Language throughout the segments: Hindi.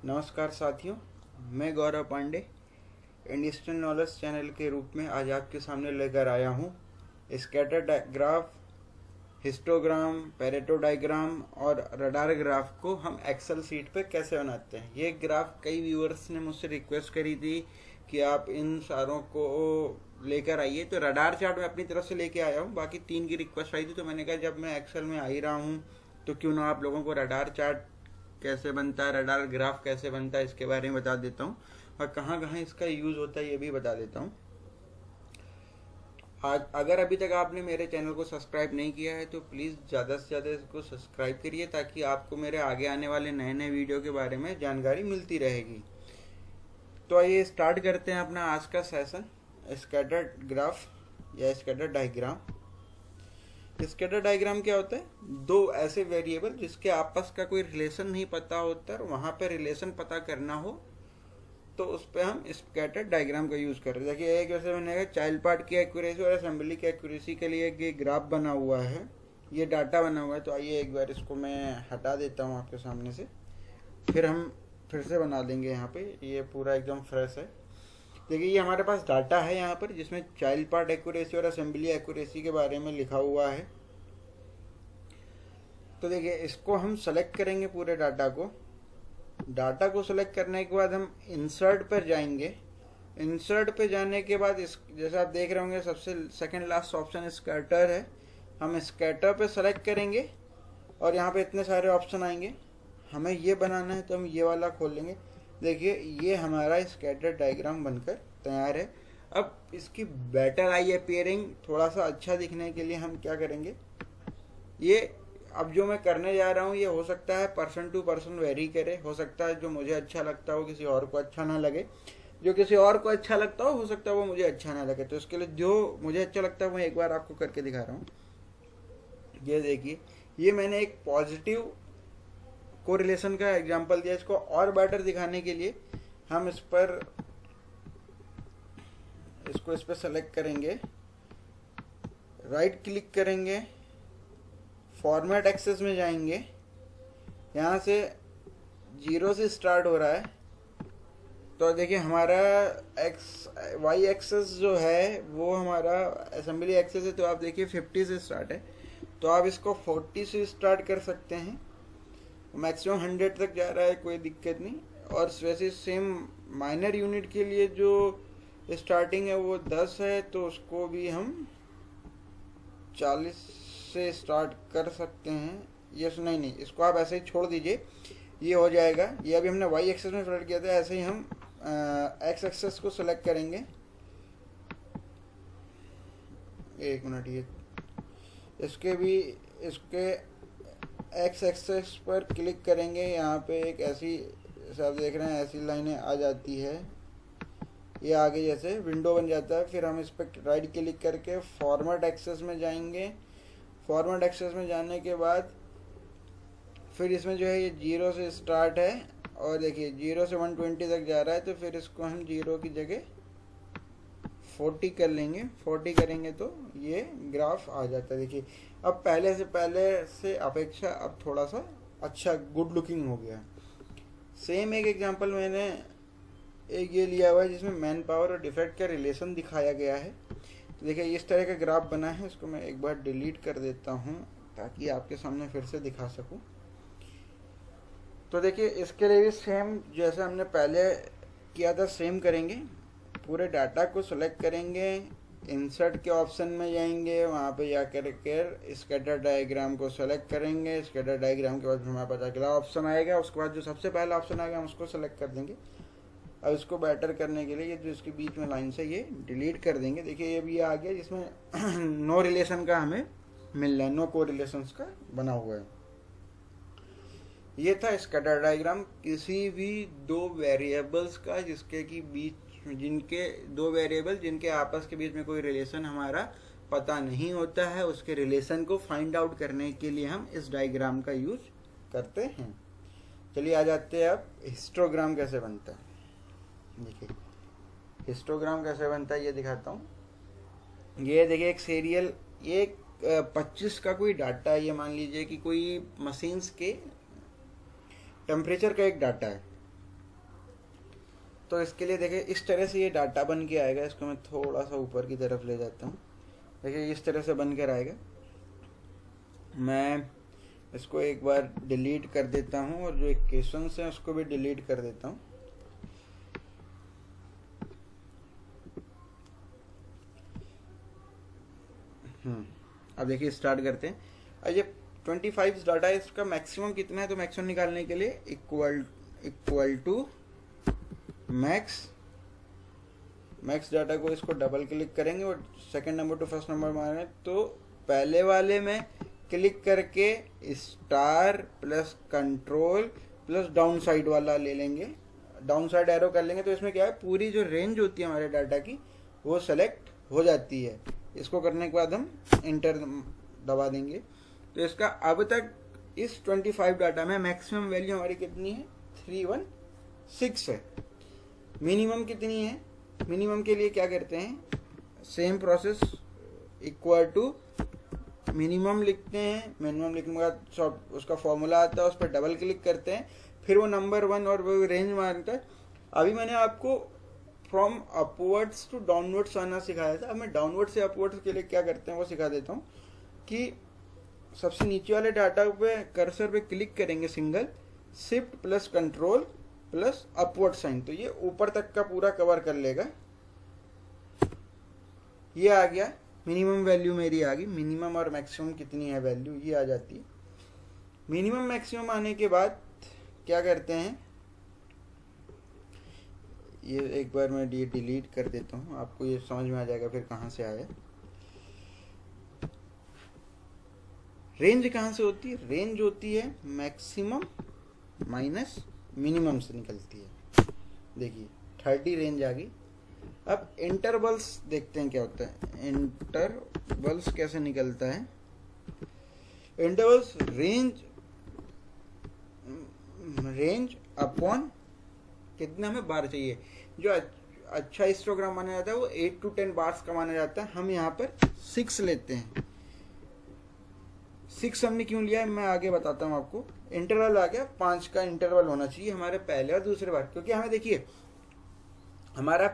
नमस्कार साथियों, मैं गौरव पांडे इंडस्ट्रियल नॉलेज चैनल के रूप में आज आपके सामने लेकर आया हूँ scatter graph, histogram, Pareto diagram और रडार ग्राफ को हम एक्सेल सीट पे कैसे बनाते हैं। ये ग्राफ कई व्यूअर्स ने मुझसे रिक्वेस्ट करी थी कि आप इन सारों को लेकर आइए, तो रडार चार्ट मैं अपनी तरफ से लेके आया हूँ। बाकी 3 की रिक्वेस्ट आई थी, तो मैंने कहा जब मैं एक्सेल में आ ही रहा हूँ तो क्यों ना आप लोगों को रडार चार्ट कैसे बनता है, रडार ग्राफ कैसे बनता है, इसके बारे में बता देता हूँ और कहाँ कहाँ इसका यूज़ होता है ये भी बता देता हूँ। आज अगर अभी तक आपने मेरे चैनल को सब्सक्राइब नहीं किया है तो प्लीज़ ज़्यादा से ज़्यादा इसको सब्सक्राइब करिए, ताकि आपको मेरे आगे आने वाले नए नए वीडियो के बारे में जानकारी मिलती रहेगी। तो आइए स्टार्ट करते हैं अपना आज का सेशन, स्कैटर ग्राफ या स्कैटर डायग्राम। स्कैटर डायग्राम क्या होता है? 2 ऐसे वेरिएबल जिसके आपस का कोई रिलेशन नहीं पता होता और वहां पे रिलेशन पता करना हो तो उस पर हम स्कैटर डायग्राम का यूज कर रहे हैं। देखिए, एक जैसे मैंने कहा चाइल्ड पार्ट की एक्यूरेसी और असेंबली की एक्यूरेसी के लिए ये ग्राफ बना हुआ है, ये डाटा बना हुआ है। तो आइए एक बार इसको मैं हटा देता हूँ आपके सामने से, फिर हम फिर से बना लेंगे। यहाँ पे ये पूरा एकदम फ्रेश है। देखिए, ये हमारे पास डाटा है यहाँ पर, जिसमें चाइल्ड पार्ट एक्यूरेसी और असेंबली एक्यूरेसी के बारे में लिखा हुआ है। तो देखिए, इसको हम सेलेक्ट करेंगे पूरे डाटा को सेलेक्ट करने के बाद हम इंसर्ट पर जाएंगे। इंसर्ट पे जाने के बाद इस जैसे आप देख रहे होंगे सबसे सेकंड लास्ट ऑप्शन स्कैटर है। हम स्कैटर पे सेलेक्ट करेंगे और यहाँ पे इतने सारे ऑप्शन आएंगे। हमें ये बनाना है तो हम ये वाला खोल लेंगे। देखिए, ये हमारा स्कैटर डायग्राम बनकर तैयार है। अब इसकी बेटर आई अपीयरिंग, थोड़ा सा अच्छा दिखने के लिए हम क्या करेंगे, ये अब जो मैं करने जा रहा हूँ ये हो सकता है पर्सन टू पर्सन वेरी करे। हो सकता है जो मुझे अच्छा लगता हो किसी और को अच्छा ना लगे, जो किसी और को अच्छा लगता हो सकता है वो मुझे अच्छा ना लगे। तो इसके लिए जो मुझे अच्छा लगता है वो एक बार आपको करके दिखा रहा हूँ। ये देखिए, ये मैंने एक पॉजिटिव कोरिलेशन का एग्जांपल दिया। इसको और बेटर दिखाने के लिए हम इस पर सेलेक्ट करेंगे, राइट क्लिक करेंगे, फॉर्मेट एक्सेस में जाएंगे। यहाँ से 0 से स्टार्ट हो रहा है। तो देखिए, हमारा वाई एक्सेस जो है वो हमारा असेंबली एक्सेस है। तो आप देखिए 50 से स्टार्ट है, तो आप इसको 40 से स्टार्ट कर सकते हैं। मैक्सिमम 100 तक जा रहा है, कोई दिक्कत नहीं। और वैसे सेम माइनर यूनिट के लिए जो स्टार्टिंग है वो 10 है, तो उसको भी हम 40 से स्टार्ट कर सकते हैं। यस, नहीं, इसको आप ऐसे ही छोड़ दीजिए, ये हो जाएगा। ये अभी हमने वाई एक्सेस में सेलेक्ट किया था, ऐसे ही हम एक्स एक्सेस को सेलेक्ट करेंगे। एक मिनट, ये इसके एक्स एक्सेस पर क्लिक करेंगे। यहाँ पे एक ऐसी, जैसे आप देख रहे हैं ऐसी लाइनें आ जाती है, ये आगे जैसे विंडो बन जाता है। फिर हम इस पर राइट क्लिक करके फॉर्मेट एक्सेस में जाएंगे। फॉर्मेट एक्सेस में जाने के बाद फिर इसमें जो है ये 0 से स्टार्ट है और देखिए 0 से 120 तक जा रहा है। तो फिर इसको हम 0 की जगह 40 कर लेंगे। 40 करेंगे तो ये ग्राफ आ जाता है। देखिए, अब पहले से अपेक्षा अब थोड़ा सा अच्छा गुड लुकिंग हो गया। सेम एक एग्जांपल मैंने एक ये लिया हुआ है जिसमें मैन पावर और डिफेक्ट का रिलेशन दिखाया गया है। तो देखिए, इस तरह का ग्राफ बना है। इसको मैं एक बार डिलीट कर देता हूँ ताकि आपके सामने फिर से दिखा सकूँ। तो देखिए, इसके लिए भी सेम जैसे हमने पहले किया था सेम करेंगे। पूरे डाटा को सिलेक्ट करेंगे, इंसर्ट के ऑप्शन में जाएंगे, वहाँ पे जाकर के स्कैटर डायग्राम को सेलेक्ट करेंगे। स्कैटर डायग्राम के बाद हमारे पास अगला ऑप्शन आएगा, उसके बाद जो सबसे पहला ऑप्शन आएगा हम उसको सेलेक्ट कर देंगे। अब इसको बेटर करने के लिए ये जो इसके बीच में लाइन से ये डिलीट कर देंगे। देखिए, ये भी आ गया जिसमें नो रिलेशन का हमें मिल रहा है, नो को रिलेशन का बना हुआ है। ये था स्कैटर डायग्राम। किसी भी 2 वेरिएबल्स का जिनके 2 वेरिएबल जिनके आपस के बीच में कोई रिलेशन हमारा पता नहीं होता है, उसके रिलेशन को फाइंड आउट करने के लिए हम इस डायग्राम का यूज करते हैं। चलिए आ जाते हैं अब हिस्टोग्राम कैसे बनता है। देखिए, हिस्टोग्राम कैसे बनता है ये दिखाता हूँ। ये देखिए, एक सीरियल, ये 25 का कोई डाटा है। ये मान लीजिए कि कोई मशीन्स के टेम्परेचर का एक डाटा है। तो इसके लिए देखिए इस तरह से ये डाटा बन के आएगा। इसको मैं थोड़ा सा ऊपर की तरफ ले जाता हूँ। देखिए इस तरह से बन कर आएगा। मैं इसको एक बार डिलीट कर देता हूँ और जो इक्वेशंस हैं उसको भी डिलीट कर देता हूँ। अब देखिए स्टार्ट करते हैं। अब ये 25 डाटा है, इसका मैक्सिमम कितना है? तो मैक्सिमम निकालने के लिए इक्वल टू मैक्स डाटा को इसको डबल क्लिक करेंगे और second number two first number मारें तो पहले वाले में क्लिक करके star plus control plus down side वाला ले लेंगे, डाउन साइड एरो कर लेंगे तो इसमें क्या है, पूरी जो रेंज होती है हमारे डाटा की वो सेलेक्ट हो जाती है। इसको करने के बाद हम इंटर दबा देंगे। तो इसका अब तक इस 25 डाटा में मैक्सिमम वैल्यू हमारी कितनी है? 316 है। मिनिमम कितनी है? मिनिमम के लिए क्या करते हैं, same process, equal to minimum लिखते हैं। मिनिमम लिखने के बाद उसका फॉर्मूला आता है, उस पर डबल क्लिक करते हैं, फिर वो नंबर 1 और वो रेंज मारता है। अभी मैंने आपको फ्रॉम अपवर्ड्स टू डाउनवर्ड्स आना सिखाया था। अब मैं डाउनवर्ड से अपवर्ड्स के लिए क्या करते हैं वो सिखा देता हूँ कि सबसे नीचे वाले डाटा पे कर्सर पे क्लिक करेंगे single, shift plus control plus upward sign, तो ये ऊपर तक का पूरा कवर कर लेगा। ये आ गया, मिनिमम वैल्यू मेरी आ गई। मिनिमम और मैक्सिमम कितनी है वैल्यू, ये आ जाती है। मिनिमम मैक्सिमम आने के बाद क्या करते हैं, ये एक बार मैं ये डिलीट कर देता हूँ, आपको ये समझ में आ जाएगा फिर कहाँ से आया। रेंज कहाँ से होती है? रेंज होती है मैक्सिमम माइनस मिनिमम से निकलती है। देखिए 30 रेंज आ गई। अब इंटरवल्स देखते हैं क्या होता है। इंटरवल्स कैसे निकलता है? इंटरवल्स रेंज अपॉन कितना हमें बार चाहिए। जो अच्छा हिस्टोग्राम माना जाता है वो 8 to 10 बार्स का माना जाता है। हम यहाँ पर 6 लेते हैं। 6 हमने क्यों लिया है मैं आगे बताता हूँ आपको। इंटरवल आ गया, 5 का इंटरवल होना चाहिए हमारे पहले और दूसरे बार, क्योंकि हमें देखिए हमारा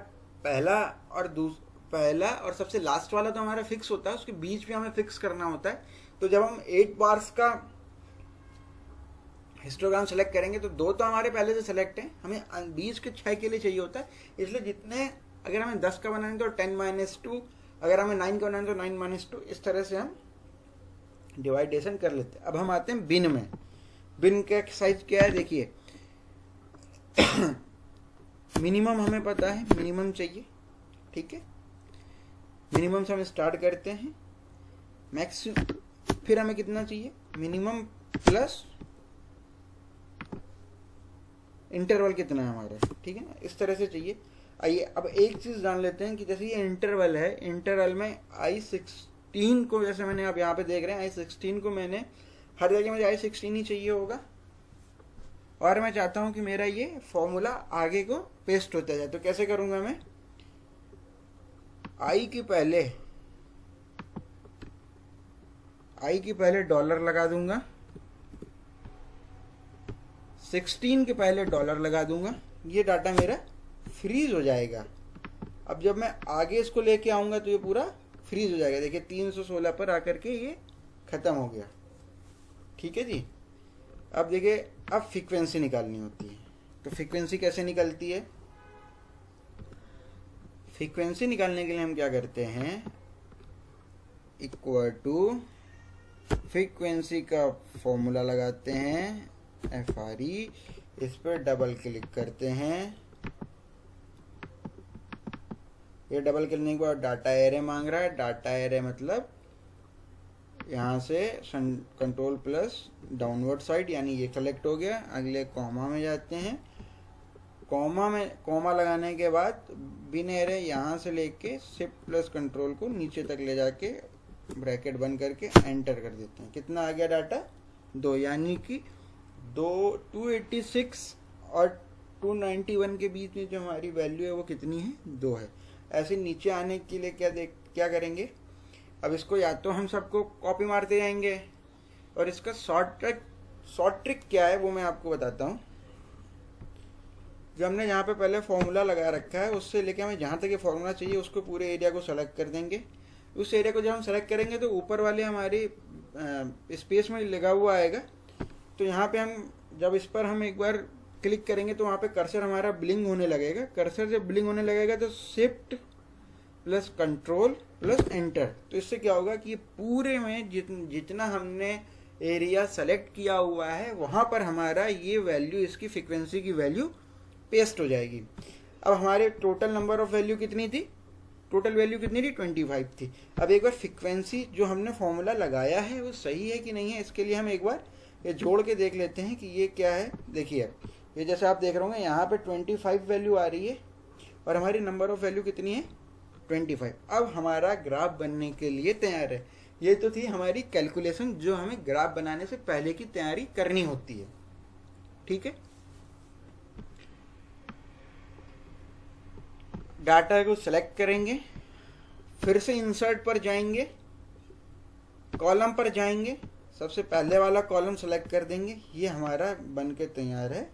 पहला और सबसे लास्ट वाला तो हमारा फिक्स होता है, उसके बीच में हमें फिक्स करना होता है। तो जब हम 8 बार्स का हिस्टोग्राम सेलेक्ट करेंगे तो 2 तो हमारे पहले से सेलेक्ट है, हमें बीच के 6 के लिए चाहिए होता है। इसलिए जितने, अगर हमें 10 का बनाएंगे तो 10-2, अगर हमें 9 का बनाएंगे तो 9-2, इस तरह से हम डिवाइडेशन कर लेते हैं। अब हम आते हैं बिन में। बिन का साइज क्या है देखिए। मिनिमम हमें पता है, मिनिमम चाहिए, ठीक है। मिनिमम से हम स्टार्ट करते हैं। मैक्सिमम फिर हमें कितना चाहिए, मिनिमम प्लस इंटरवल कितना है हमारा, ठीक है ना, इस तरह से चाहिए। आइए अब एक चीज जान लेते हैं कि जैसे ये इंटरवल है, इंटरवल में I16 को, जैसे मैंने अब यहाँ पे देख रहे हैं I16 को मैंने हर जगह मुझे I16 ही चाहिए होगा, और मैं चाहता हूं कि मेरा ये फॉर्मूला आगे को पेस्ट होता जाए। तो कैसे करूंगा मैं, आई के पहले डॉलर लगा दूंगा, 16 के पहले डॉलर लगा दूंगा, ये डाटा मेरा फ्रीज हो जाएगा। अब जब मैं आगे इसको लेके आऊंगा तो ये पूरा फ्रीज हो जाएगा। देखिए 316 पर आकर के ये खत्म हो गया, ठीक है जी। अब देखिए अब फ्रीक्वेंसी निकालनी होती है। तो फ्रीक्वेंसी कैसे निकलती है, फ्रीक्वेंसी निकालने के लिए हम क्या करते हैं, इक्वल टू फ्रीक्वेंसी का फॉर्मूला लगाते हैं FRE, इस पर डबल क्लिक करते हैं। ये डबल करने के बाद डाटा एरे मांग रहा है। डाटा एरे मतलब यहाँ से कंट्रोल प्लस डाउनवर्ड साइड, यानी ये सेलेक्ट हो गया। अगले कॉमा में जाते हैं। कॉमा लगाने के बाद बिन एरे यहाँ से लेके शिफ्ट प्लस कंट्रोल को नीचे तक ले जाके ब्रैकेट बंद करके एंटर कर देते हैं। कितना आ गया डाटा, 2, यानी कि 286 और 291 के बीच में जो हमारी वैल्यू है वो कितनी है, 2 है। ऐसे नीचे आने के लिए क्या करेंगे, अब इसको या तो हम सबको कॉपी मारते जाएंगे, और इसका शॉर्ट ट्रिक क्या है वो मैं आपको बताता हूँ। जो हमने यहाँ पे पहले फॉर्मूला लगा रखा है उससे लेके हमें जहाँ तक ये फॉर्मूला चाहिए उसको पूरे एरिया को सेलेक्ट कर देंगे। उस एरिया को जब हम सेलेक्ट करेंगे तो ऊपर वाले हमारी स्पेस में लगा हुआ आएगा। तो यहाँ पे हम जब इस पर हम एक बार क्लिक करेंगे तो वहाँ पे कर्सर हमारा ब्लिंक होने लगेगा। कर्सर जब ब्लिंक होने लगेगा तो shift plus control plus enter, तो इससे क्या होगा कि पूरे में जितना हमने एरिया सेलेक्ट किया हुआ है वहाँ पर हमारा ये वैल्यू, इसकी फ्रीक्वेंसी की वैल्यू पेस्ट हो जाएगी। अब हमारे टोटल नंबर ऑफ वैल्यू कितनी थी, टोटल वैल्यू कितनी थी 25 थी। अब एक बार फ्रीक्वेंसी जो हमने फॉर्मूला लगाया है वो सही है कि नहीं है, इसके लिए हम एक बार ये जोड़ के देख लेते हैं कि ये क्या है। देखिए ये जैसे आप देख रहे होंगे यहाँ पे 25 वैल्यू आ रही है और हमारी नंबर ऑफ वैल्यू कितनी है 25। अब हमारा ग्राफ बनने के लिए तैयार है। ये तो थी हमारी कैलकुलेशन जो हमें ग्राफ बनाने से पहले की तैयारी करनी होती है। ठीक है, डाटा को सिलेक्ट करेंगे, फिर से इंसर्ट पर जाएंगे, कॉलम पर जाएंगे, सबसे पहले वाला कॉलम सेलेक्ट कर देंगे। ये हमारा बन के तैयार है।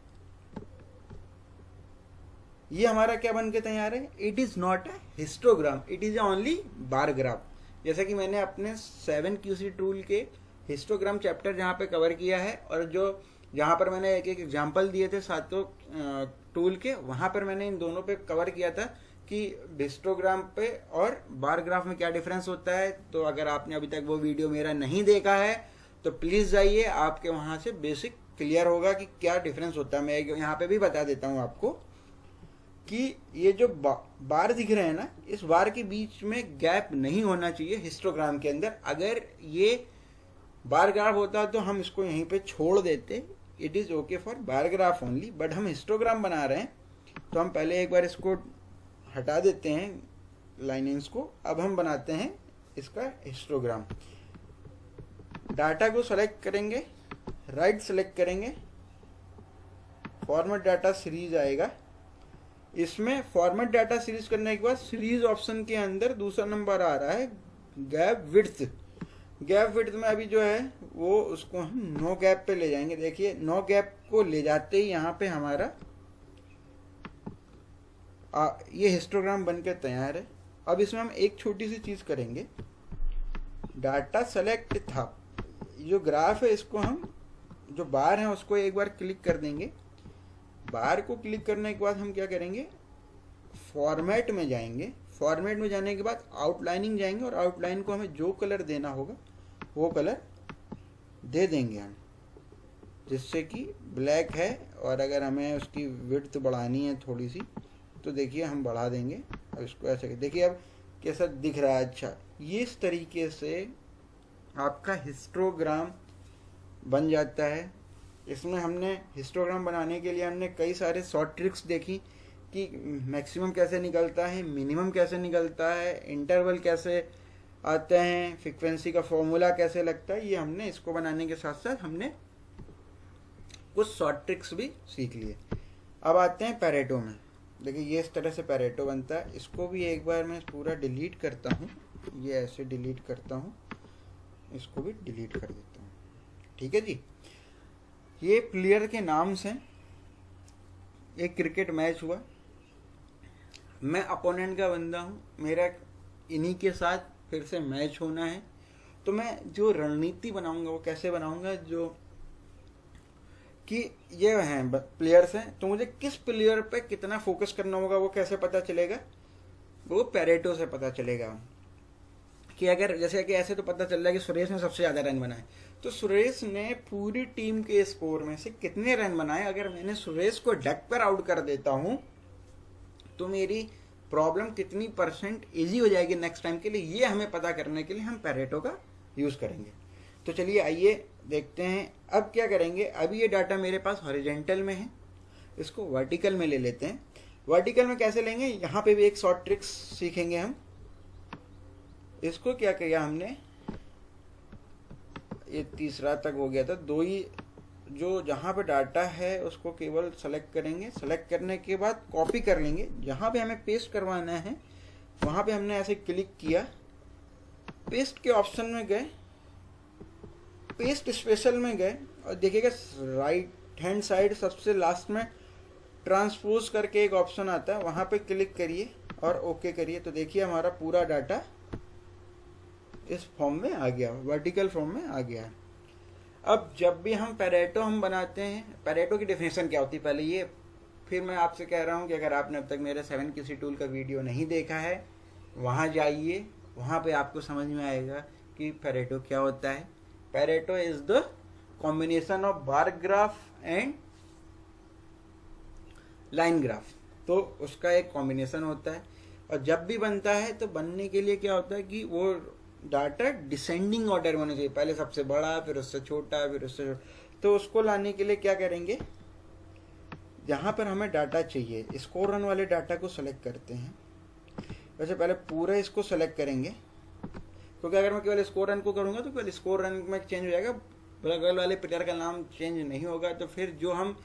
ये हमारा क्या बन के तैयार है, it is not a histogram, it is only bar graph. जैसा कि मैंने अपने 7QC टूल के हिस्टोग्राम चैप्टर जहाँ पे कवर किया है और जो जहाँ पर मैंने एक एक एग्जाम्पल दिए थे सातों टूल के, वहाँ पर मैंने इन दोनों पे कवर किया था कि हिस्टोग्राम पे और बार ग्राफ में क्या डिफरेंस होता है। तो अगर आपने अभी तक वो वीडियो मेरा नहीं देखा है तो प्लीज जाइए, आपके वहाँ से बेसिक क्लियर होगा कि क्या डिफरेंस होता है। मैं यहाँ पे भी बता देता हूँ आपको कि ये जो बार दिख रहे हैं ना, इस बार के बीच में गैप नहीं होना चाहिए हिस्टोग्राम के अंदर। अगर ये बार ग्राफ होता तो हम इसको यहीं पे छोड़ देते, it is okay for bar graph only, but हम हिस्टोग्राम बना रहे हैं तो हम पहले एक बार इसको हटा देते हैं लाइनिंग्स को। अब हम बनाते हैं इसका हिस्टोग्राम। डाटा को सेलेक्ट करेंगे, राइट सेलेक्ट करेंगे, फॉर्मेट डाटा सीरीज आएगा। इसमें फॉर्मेट डाटा सीरीज करने के बाद सीरीज ऑप्शन के अंदर दूसरा नंबर आ रहा है गैप विड्थ। गैप विड्थ में अभी जो है वो उसको हम नो गैप पे ले जाएंगे। देखिए नो गैप को ले जाते ही यहाँ पे हमारा ये हिस्टोग्राम बनकर तैयार है। अब इसमें हम एक छोटी सी चीज करेंगे, डाटा सेलेक्ट था, जो ग्राफ है इसको हम जो बार है उसको एक बार क्लिक कर देंगे। बार को क्लिक करने के बाद हम क्या करेंगे, फॉर्मेट में जाएंगे। फॉर्मेट में जाने के बाद आउटलाइनिंग जाएंगे और आउटलाइन को हमें जो कलर देना होगा वो कलर दे देंगे हम, जिससे कि ब्लैक है। और अगर हमें उसकी विड्थ बढ़ानी है थोड़ी सी तो देखिए हम बढ़ा देंगे। अब इसको ऐसे देखिए अब कैसा दिख रहा है। अच्छा, ये इस तरीके से आपका हिस्टोग्राम बन जाता है। इसमें हमने हिस्टोग्राम बनाने के लिए हमने कई सारे शॉर्ट ट्रिक्स देखी कि मैक्सिमम कैसे निकलता है, मिनिमम कैसे निकलता है, इंटरवल कैसे आते हैं, फ्रीक्वेंसी का फॉर्मूला कैसे लगता है। ये हमने इसको बनाने के साथ साथ हमने कुछ शॉर्ट ट्रिक्स भी सीख लिए। अब आते हैं पैरेटो में। देखिए ये इस तरह से पैरेटो बनता है। इसको भी एक बार मैं पूरा डिलीट करता हूँ, ये ऐसे डिलीट करता हूँ, इसको भी डिलीट कर देता हूँ। ठीक है जी, ये प्लेयर के नाम से एक क्रिकेट मैच हुआ, मैं अपोनेंट का बंदा हूँ, मेरा इन्हीं के साथ फिर से मैच होना है। तो मैं जो रणनीति बनाऊंगा वो कैसे बनाऊंगा, जो कि ये हैं प्लेयर्स हैं, तो मुझे किस प्लेयर पे कितना फोकस करना होगा वो कैसे पता चलेगा, वो पैरेटो से पता चलेगा। कि अगर जैसे कि ऐसे तो पता चल रहा है कि सुरेश ने सबसे ज्यादा रन बनाए, तो सुरेश ने पूरी टीम के स्कोर में से कितने रन बनाए। अगर मैंने सुरेश को डक पर आउट कर देता हूं तो मेरी प्रॉब्लम कितनी % इजी हो जाएगी नेक्स्ट टाइम के लिए, ये हमें पता करने के लिए हम पैरेटो का यूज करेंगे। तो चलिए आइए देखते हैं अब क्या करेंगे। अभी ये डाटा मेरे पास हॉरिजॉन्टल में है, इसको वर्टिकल में ले लेते हैं। वर्टिकल में कैसे लेंगे, यहाँ पे भी एक शॉर्ट ट्रिक्स सीखेंगे हम। इसको क्या किया हमने, ये तीसरा तक हो गया था, 2 ही जो जहाँ पे डाटा है उसको केवल सेलेक्ट करेंगे। सेलेक्ट करने के बाद कॉपी कर लेंगे, जहाँ पे हमें पेस्ट करवाना है वहाँ पे हमने ऐसे क्लिक किया, पेस्ट के ऑप्शन में गए, पेस्ट स्पेशल में गए और देखिएगा राइट हैंड साइड सबसे लास्ट में ट्रांसपोज करके एक ऑप्शन आता है, वहां पे क्लिक करिए और ओके करिए। तो देखिए हमारा पूरा डाटा इस फॉर्म में आ गया, वर्टिकल फॉर्म में आ गया। अब जब भी हम पैरेटो हम बनाते हैं, पैरेटो की डेफिनेशन क्या होती है पहले ये, फिर मैं आपसे कह रहा हूं कि अगर आपने अब तक मेरे 7QC टूल का वीडियो नहीं देखा है, वहां जाइए, वहां पे आपको समझ में आएगा कि पैरेटो क्या होता है। Pareto is the combination of bar graph and line graph. तो उसका एक कॉम्बिनेशन होता है, और जब भी बनता है तो बनने के लिए क्या होता है कि वो डाटा डिसेंडिंग ऑर्डर में होना चाहिए, पहले सबसे बड़ा, फिर उससे छोटा, फिर उससे छोटा। तो उसको लाने के लिए क्या करेंगे, जहां पर हमें डाटा चाहिए, स्कोर रन वाले डाटा को सेलेक्ट करते हैं। वैसे पहले पूरा इसको सेलेक्ट करेंगे, क्योंकि अगर मैं केवल स्कोर रन को करूंगा तो केवल स्कोर रन में चेंज हो जाएगा, बगल वाले प्लेयर का नाम चेंज नहीं होगा। तो फिर जो हम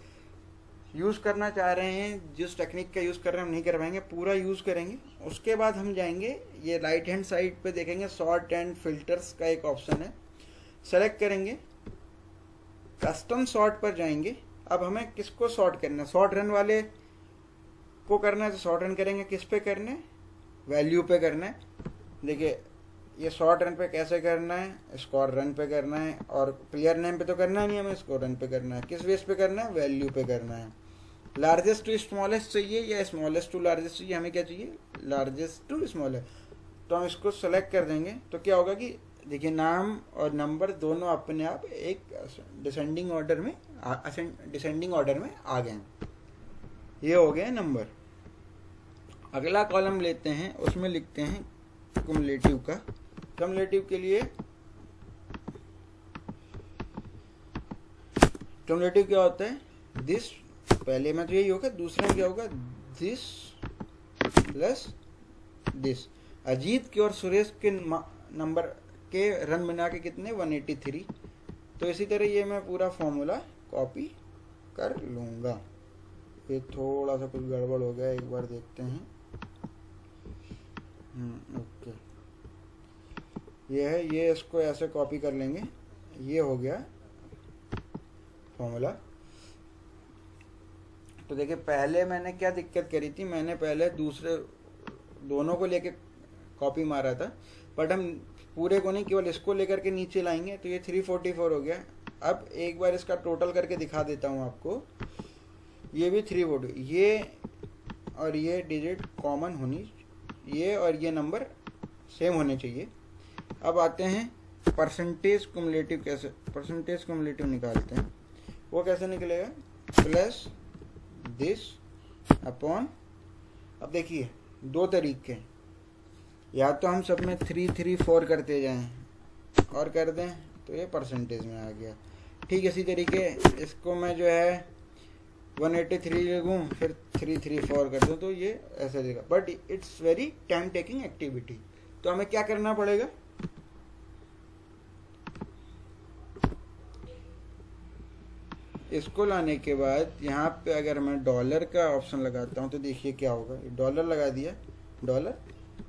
यूज करना चाह रहे हैं, जिस टेक्निक का यूज कर रहे हैं हम नहीं कर पाएंगे, पूरा यूज करेंगे। उसके बाद हम जाएंगे, ये राइट हैंड साइड पे देखेंगे सॉर्ट एंड फिल्टर्स का एक ऑप्शन है, सेलेक्ट करेंगे, कस्टम सॉर्ट पर जाएंगे। अब हमें किसको सॉर्ट करना है, शॉर्ट रन वाले को करना है तो शॉर्ट रन करेंगे। किस पे करना है, वैल्यू पे करना है। देखिए ये शॉर्ट रन पे कैसे करना है, स्कोर रन पे करना है, और प्लेयर नेम पे तो करना नहीं, हमें स्कोर रन पे करना है। किस बेस पे करना है, वैल्यू पे करना है। लार्जेस्ट टू स्मॉलेस्ट चाहिए या स्मॉलेस्ट टू लार्जेस्ट चाहिए, हमें क्या चाहिए, लार्जेस्ट टू स्मॉलेस्ट। तो हम इसको सेलेक्ट कर देंगे। तो क्या होगा कि देखिए नाम और नंबर दोनों अपने आप एक डिसेंडिंग ऑर्डर में आ गए। ये हो गए नंबर। अगला कॉलम लेते हैं, उसमें लिखते हैं क्युमुलेटिव का। क्युमुलेटिव के लिए क्युमुलेटिव क्या होता है, दिस, पहले में तो यही होगा, दूसरे में क्या होगा, दिस प्लस दिस। अजीत के और सुरेश के नंबर के रन बना के कितने, 183। तो इसी तरह ये मैं पूरा फॉर्मूला कॉपी कर लूंगा। ये थोड़ा सा कुछ गड़बड़ हो गया, एक बार देखते हैं। ओके, ये है, ये इसको ऐसे कॉपी कर लेंगे। ये हो गया फॉर्मूला। तो देखिए पहले मैंने क्या दिक्कत करी थी, मैंने पहले दूसरे दोनों को लेके कॉपी मारा था, बट हम पूरे को नहीं, केवल इसको लेकर के नीचे लाएंगे। तो ये 344 हो गया। अब एक बार इसका टोटल करके दिखा देता हूँ आपको। ये भी 340, ये और ये डिजिट कॉमन होनी, ये और ये नंबर सेम होने चाहिए। अब आते हैं परसेंटेज क्युमुलेटिव, कैसे परसेंटेज क्युमुलेटिव निकालते हैं, वो कैसे निकलेगा, प्लस दिस अपॉन। अब देखिए दो तरीके, या तो हम सब में 334 करते जाएं और कर दें तो ये परसेंटेज में आ गया। ठीक इसी तरीके इसको मैं जो है 183 लिखूं, फिर 334 कर दूं, तो ये ऐसे देगा। But it's very time taking activity. तो हमें क्या करना पड़ेगा, इसको लाने के बाद यहाँ पे अगर मैं डॉलर का ऑप्शन लगाता हूँ तो देखिए क्या होगा। डॉलर लगा दिया, डॉलर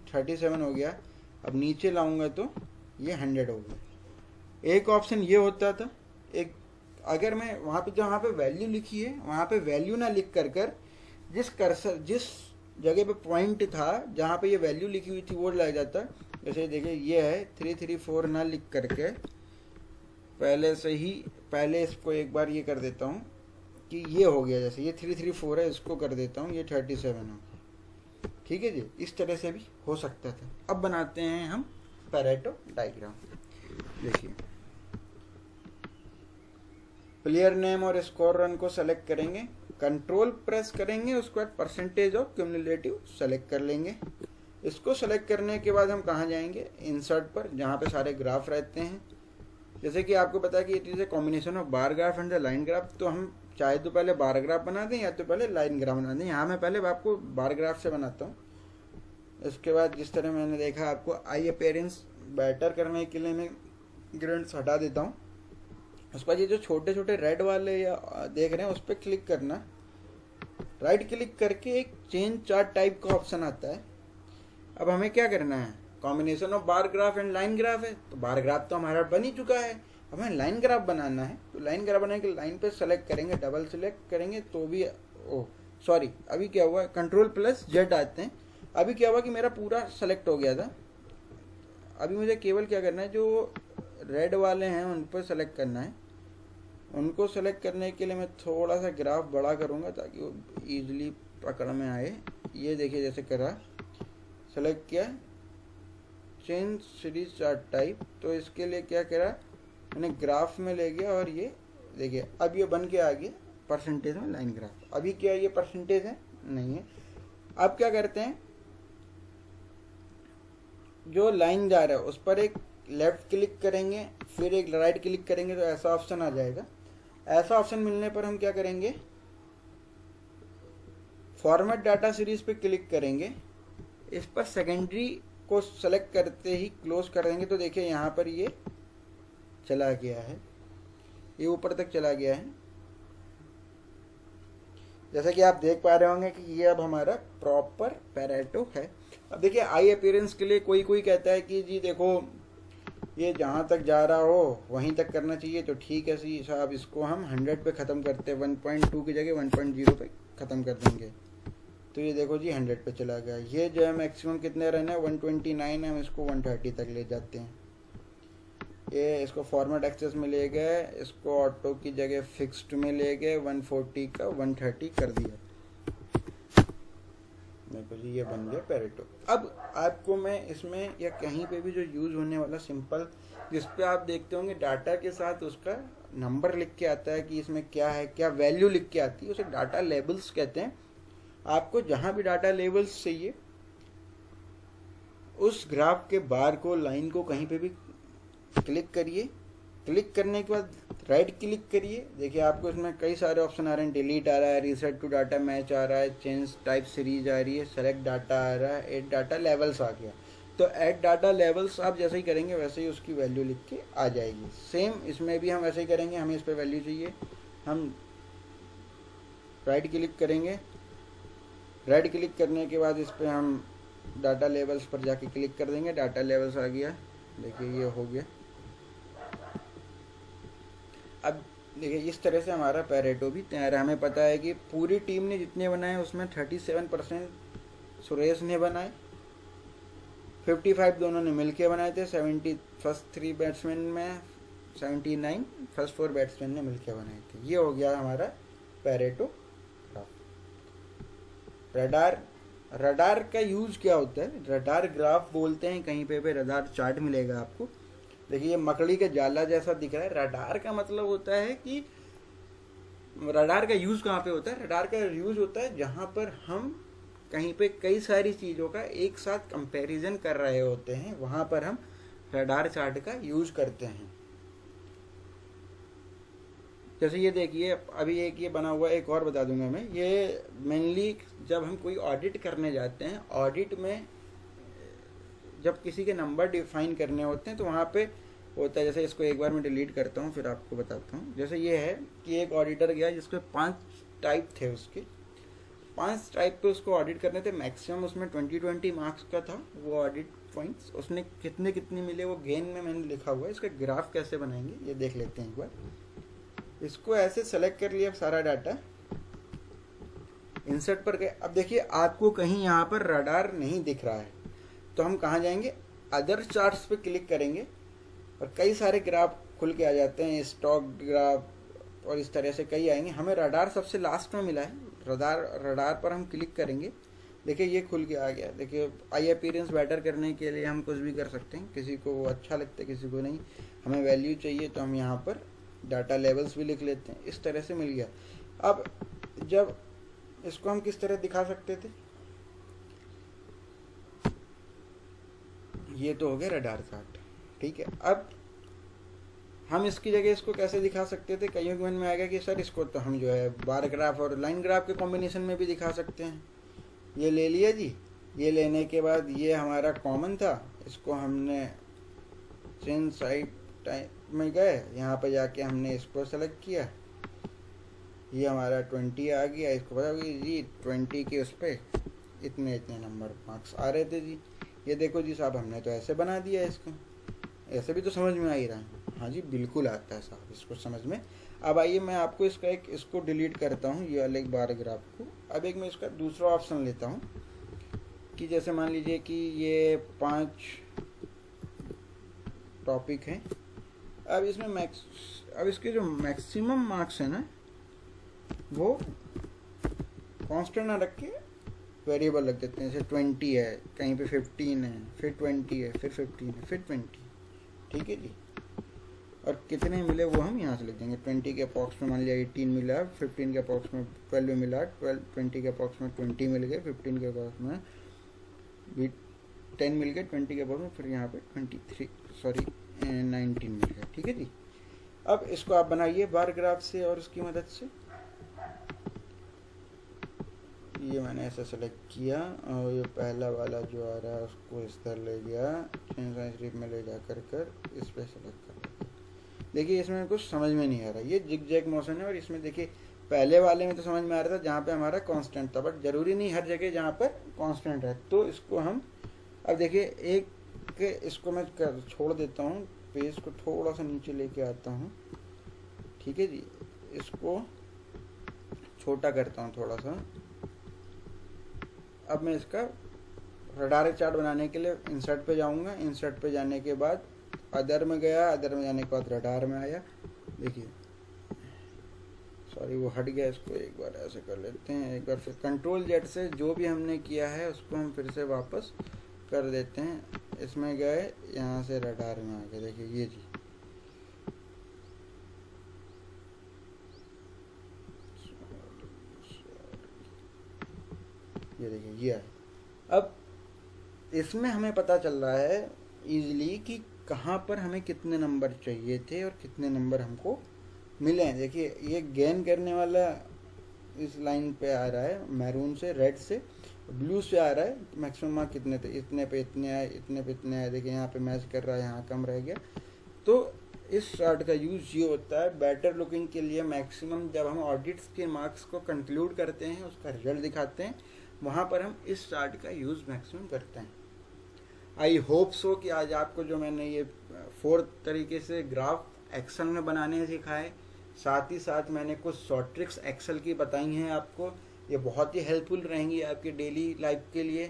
37 हो गया। अब नीचे लाऊंगा तो ये 100 हो गया। एक ऑप्शन ये होता था, एक अगर मैं वहाँ पे जहाँ पे वैल्यू लिखी है वहाँ पे वैल्यू ना लिख कर जिस कर्सर, जिस जगह पे पॉइंट था जहाँ पे ये वैल्यू लिखी हुई थी वो लग जाता। जैसे देखिए ये है 334 ना लिख करके पहले से ही, पहले इसको एक बार ये कर देता हूँ कि ये हो गया, जैसे ये 334 है इसको कर देता हूँ ये 37 हो। ठीक है जी, इस तरह से भी हो सकता था। अब बनाते हैं हम पैरेटो डायग्राम। देखिए प्लेयर नेम और स्कोर रन को सेलेक्ट करेंगे, कंट्रोल प्रेस करेंगे, उसके बाद परसेंटेज ऑफ क्युमुलेटिव सेलेक्ट कर लेंगे। इसको सेलेक्ट करने के बाद हम कहाँ जाएंगे, इंसर्ट पर, जहाँ पे सारे ग्राफ रहते हैं। जैसे कि आपको पता है कि it is a combination of bar graph and the line graph. तो हम चाहे तो पहले बार ग्राफ बना दें या तो पहले लाइन ग्राफ बना दें। यहाँ मैं पहले आपको बार ग्राफ से बनाता हूँ। इसके बाद जिस तरह मैंने देखा, आपको आई अपेयरेंस बेटर करने के लिए मैं ग्रेड्स हटा देता हूँ। उसके बाद ये जो छोटे छोटे रेड वाले या देख रहे हैं उस पर क्लिक करना, राइट क्लिक करके एक चेंज चार्ट टाइप का ऑप्शन आता है। अब हमें क्या करना है, combination of bar graph and line graph है। तो बार ग्राफ तो हमारा बन ही चुका है, हमें लाइन ग्राफ बनाना है। तो लाइन ग्राफ बनाने के लाइन पे सेलेक्ट करेंगे, डबल सेलेक्ट करेंगे तो भी सॉरी अभी क्या हुआ, कंट्रोल प्लस जेड आते हैं। अभी क्या हुआ कि मेरा पूरा सेलेक्ट हो गया था। अभी मुझे केवल क्या करना है, जो रेड वाले हैं उन पर सेलेक्ट करना है। उनको सेलेक्ट करने के लिए मैं थोड़ा सा ग्राफ बड़ा करूँगा ताकि वो ईजिली पकड़ में आए। ये देखिए जैसे करा, सेलेक्ट किया, चेंज सीरीज चार्ट टाइप, तो इसके लिए क्या करा मैंने, ग्राफ में ले गया और ये देखिए अब ये बन के आ गया परसेंटेज में लाइन ग्राफ। अभी क्या ये परसेंटेज है, नहीं है। अब क्या करते हैं, जो लाइन जा रहा है उस पर एक लेफ्ट क्लिक करेंगे, फिर एक राइट क्लिक करेंगे तो ऐसा ऑप्शन आ जाएगा। ऐसा ऑप्शन मिलने पर हम क्या करेंगे, फॉर्मेट डाटा सीरीज पे क्लिक करेंगे। इस पर सेकेंडरी को सेलेक्ट करते ही क्लोज कर देंगे तो देखिए यहाँ पर ये चला गया है, ये ऊपर तक चला गया है। जैसा कि आप देख पा रहे होंगे कि ये अब हमारा प्रॉपर पैरेटो है। अब देखिए आई अपीयरेंस के लिए कोई कोई कहता है कि जी देखो ये जहाँ तक जा रहा हो वहीं तक करना चाहिए, तो ठीक है सी साहब, इसको हम 100 पे ख़त्म करते हैं, 1.2 की जगह 1.0 पे ख़त्म कर देंगे। तो ये देखो जी 100 पे चला गया। ये जो है मैक्सिमम कितने रहना है, 129 है, हम इसको 130 तक ले जाते हैं। ये इसको फॉर्मेट एक्सेस में ले गए, इसको ऑटो की जगह फिक्स्ड में ले गए, 140 का 130 कर दिया। देखो जी ये बन गया पैरेटो। अब आपको मैं इसमें या कहीं पे भी जो यूज होने वाला सिंपल, जिस पे आप देखते होंगे डाटा के साथ उसका नंबर लिख के आता है कि इसमें क्या है, क्या वैल्यू लिख के आती है, उसे डाटा लेबल्स कहते हैं। आपको जहां भी डाटा लेबल्स चाहिए उस ग्राफ के बार को, लाइन को कहीं पे भी क्लिक करिए। क्लिक करने के बाद राइट क्लिक करिए। देखिए आपको इसमें कई सारे ऑप्शन आ रहे हैं, डिलीट आ रहा है, रीसेट टू डाटा मैच आ रहा है, चेंज टाइप सीरीज आ रही है, सेलेक्ट डाटा आ रहा है, ऐड डाटा लेवल्स आ गया। तो ऐड डाटा लेवल्स आप जैसे ही करेंगे वैसे ही उसकी वैल्यू लिख के आ जाएगी। सेम इसमें भी हम ऐसे ही करेंगे, हमें इस पर वैल्यू चाहिए, हम राइट क्लिक करेंगे। राइट क्लिक करने के बाद इस पर हम डाटा लेवल्स पर जाके क्लिक कर देंगे, डाटा लेवल्स आ गया। देखिए ये हो गया। अब देखिए इस तरह से हमारा पैरेटो भी तैयार है। हमें पता है कि पूरी टीम ने जितने बनाए उसमें 37% सुरेश ने बनाए, 55 दोनों ने मिलके बनाए थे, 70 फर्स्ट 3 बैट्समैन में, 79 फर्स्ट 4 बैट्समैन ने मिलके बनाए थे। ये हो गया हमारा पैरेटो। रडार, रडार का यूज क्या होता है, रडार ग्राफ बोलते हैं, कहीं पे रडार चार्ट मिलेगा आपको। देखिए ये मकड़ी का जाला जैसा दिख रहा है। रडार का मतलब होता है कि रडार का यूज कहाँ पे होता है, रडार का यूज होता है जहां पर हम कहीं पे कई सारी चीजों का एक साथ कंपैरिजन कर रहे होते हैं, वहां पर हम रडार चार्ट का यूज करते हैं। जैसे ये देखिए अभी एक ये बना हुआ, एक और बता दूंगा मैं, ये मेनली जब हम कोई ऑडिट करने जाते हैं, ऑडिट में जब किसी के नंबर डिफाइन करने होते हैं तो वहाँ पे होता है। जैसे इसको एक बार मैं डिलीट करता हूँ फिर आपको बताता हूँ। जैसे ये है कि एक ऑडिटर गया जिसके 5 टाइप थे, उसके 5 टाइप पे उसको ऑडिट करने थे। मैक्सिमम उसमें 20 मार्क्स का था वो ऑडिट पॉइंट्स। उसने कितने कितने मिले वो गेन में मैंने लिखा हुआ है। इसका ग्राफ कैसे बनाएंगे ये देख लेते हैं एक बार। इसको ऐसे सेलेक्ट कर लिया सारा डाटा, इंसर्ट पर गए। अब देखिए आपको कहीं यहाँ पर रडार नहीं दिख रहा है तो हम कहाँ जाएंगे, अदर चार्ट्स पे क्लिक करेंगे और कई सारे ग्राफ खुल के आ जाते हैं, स्टॉक ग्राफ और इस तरह से कई आएंगे। हमें रडार सबसे लास्ट में मिला है, रडार पर हम क्लिक करेंगे। देखिए ये खुल के आ गया। देखिए आई अपीयरेंस बेटर करने के लिए हम कुछ भी कर सकते हैं, किसी को वो अच्छा लगता है किसी को नहीं। हमें वैल्यू चाहिए तो हम यहाँ पर डाटा लेवल्स भी लिख लेते हैं। इस तरह से मिल गया। अब जब इसको हम किस तरह दिखा सकते थे, ये तो हो गया रडार चार्ट, ठीक है। अब हम इसकी जगह इसको कैसे दिखा सकते थे, कईयों के मन में आएगा कि सर इसको तो हम जो है बार ग्राफ और लाइन ग्राफ के कॉम्बिनेशन में भी दिखा सकते हैं। ये ले लिया जी। ये लेने के बाद ये हमारा कॉमन था, इसको हमने चेंज साइड टाइप में गए, यहाँ पर जाके हमने इसको सेलेक्ट किया। ये हमारा 20 आ गया। इसको पता होगी जी 20 के उस पर इतने इतने नंबर मार्क्स आ रहे थे जी। ये देखो जी साहब हमने तो ऐसे बना दिया इसको, ऐसे भी तो समझ में आ ही रहा है। हाँ जी बिल्कुल आता है साहब, इसको समझ में अब आइए मैं आपको इसका इसको डिलीट करता हूँ, ये अलग बार ग्राफ को। अब एक मैं इसका दूसरा ऑप्शन लेता हूँ कि जैसे मान लीजिए कि ये 5 टॉपिक हैं। अब इसमें अब इसके जो मैक्सिमम मार्क्स है ना वो कांस्टेंट ना रख के वेरिएबल रख देते हैं। जैसे 20 है, कहीं पे 15 है, फिर 20 है, फिर 15 है, फिर 20। ठीक है जी। और कितने मिले वो हम यहाँ से लिख देंगे। 20 के अप्रॉक्स में मान लिया 18 मिला, 15 के अप्रॉक्स में 12 मिला, 20 के अप्रॉक्स में 20 मिल गए, 15 के अप्रॉक्स में भी 10 मिल गए, 20 के अप्रॉक्स में फिर यहाँ पे 19 मिल गए। ठीक है जी। अब इसको आप बनाइए बार ग्राफ से और उसकी मदद से। ये मैंने ऐसा सेलेक्ट किया और ये पहला वाला जो आ रहा है उसको इस तरह ले गया, स्ट्रिप में ले जा कर इस पे सेलेक्ट कर लिया। देखिए इसमें कुछ समझ में नहीं आ रहा, ये जिग-जैग मोशन है। और इसमें देखिए पहले वाले में तो समझ में आ रहा था जहाँ पे हमारा कांस्टेंट था, बट जरूरी नहीं हर जगह जहाँ पर कांस्टेंट है। तो इसको हम अब देखिए इसको मैं छोड़ देता हूँ, पेज को थोड़ा सा नीचे लेके आता हूँ। ठीक है जी। इसको छोटा करता हूँ थोड़ा सा। अब मैं इसका रडार चार्ट बनाने के लिए इंसर्ट पे जाऊंगा। इंसर्ट पे जाने के बाद अदर में गया, अदर में जाने के बाद रडार में आया। देखिए सॉरी वो हट गया, इसको एक बार ऐसे कर लेते हैं। एक बार फिर कंट्रोल जेड से जो भी हमने किया है उसको हम फिर से वापस कर देते हैं। इसमें गए, यहाँ से रडार में आ गए। देखिए ये जी, ये देखिए ये है। अब इसमें हमें पता चल रहा है इजीली कि कहाँ पर हमें कितने नंबर चाहिए थे और कितने नंबर हमको मिले हैं। देखिए ये गेन करने वाला इस लाइन पे आ रहा है, मैरून से, रेड से, ब्लू से आ रहा है। मैक्सिमम मार्क कितने थे, इतने पे इतने आए, इतने पे इतने आए। देखिए यहाँ पे मैच कर रहा है, यहाँ कम रह गया। तो इस चार्ट का यूज ये होता है बेटर लुकिंग के लिए। मैक्सिमम जब हम ऑडिट्स के मार्क्स को कंक्लूड करते हैं, उसका रिजल्ट दिखाते हैं, वहाँ पर हम इस चार्ट का यूज़ मैक्सिमम करते हैं। आई होप सो कि आज आपको जो मैंने ये 4 तरीके से ग्राफ एक्सेल में बनाने सिखाए, साथ ही साथ मैंने कुछ शॉर्ट ट्रिक्स एक्सेल की बताई हैं आपको। ये बहुत ही हेल्पफुल रहेंगी आपके डेली लाइफ के लिए।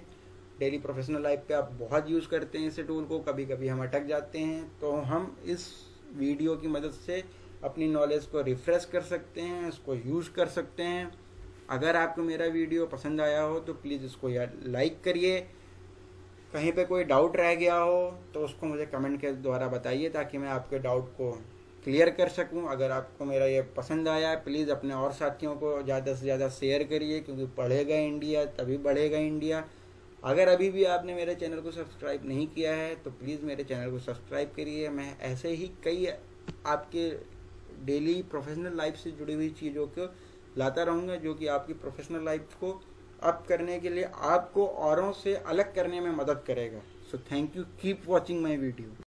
डेली प्रोफेशनल लाइफ पे आप बहुत यूज़ करते हैं इस टूल को, कभी कभी हम अटक जाते हैं, तो हम इस वीडियो की मदद से अपनी नॉलेज को रिफ्रेश कर सकते हैं, इसको यूज़ कर सकते हैं। अगर आपको मेरा वीडियो पसंद आया हो तो प्लीज़ इसको यार लाइक करिए। कहीं पे कोई डाउट रह गया हो तो उसको मुझे कमेंट के द्वारा बताइए, ताकि मैं आपके डाउट को क्लियर कर सकूं। अगर आपको मेरा ये पसंद आया है, प्लीज़ अपने और साथियों को ज़्यादा से ज़्यादा शेयर करिए, क्योंकि पढ़ेगा इंडिया तभी बढ़ेगा इंडिया। अगर अभी भी आपने मेरे चैनल को सब्सक्राइब नहीं किया है तो प्लीज़ मेरे चैनल को सब्सक्राइब करिए। मैं ऐसे ही कई आपके डेली प्रोफेशनल लाइफ से जुड़ी हुई चीज़ों को लाता रहूँगा, जो कि आपकी प्रोफेशनल लाइफ को अप करने के लिए, आपको औरों से अलग करने में मदद करेगा। So thank you, keep watching my video.